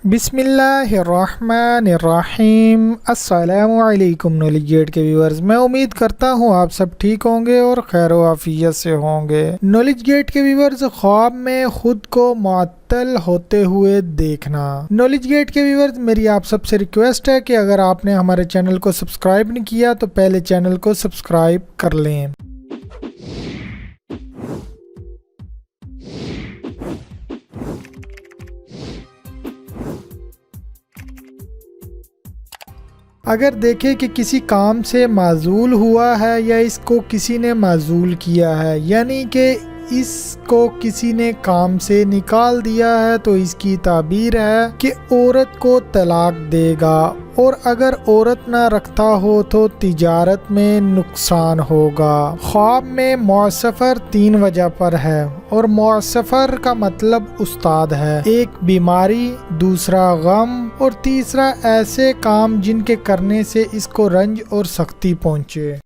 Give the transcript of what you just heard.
बिस्मिल्लाहिर्रहमानिर्रहीम। अस्सलामु अलैकुम नॉलेज गेट के व्यूअर्स, मैं उम्मीद करता हूँ आप सब ठीक होंगे और खैर आफियत से होंगे। नॉलेज गेट के व्यूअर्स, ख्वाब में खुद को मुअत्तल होते हुए देखना। नॉलेज गेट के व्यूअर्स, मेरी आप सबसे रिक्वेस्ट है कि अगर आपने हमारे चैनल को सब्सक्राइब नहीं किया तो पहले चैनल को सब्सक्राइब कर लें। अगर देखें कि किसी काम से माजूल हुआ है या इसको किसी ने माजूल किया है, यानी कि इसको किसी ने काम से निकाल दिया है, तो इसकी ताबीर है कि औरत को तलाक देगा। और अगर औरत ना रखता हो तो तिजारत में नुकसान होगा। ख्वाब में मुअस्सफर 3 वजह पर है और मुअस्सफर का मतलब उस्ताद है। एक बीमारी, दूसरा गम और तीसरा ऐसे काम जिनके करने से इसको रंज और सख्ती पहुँचे।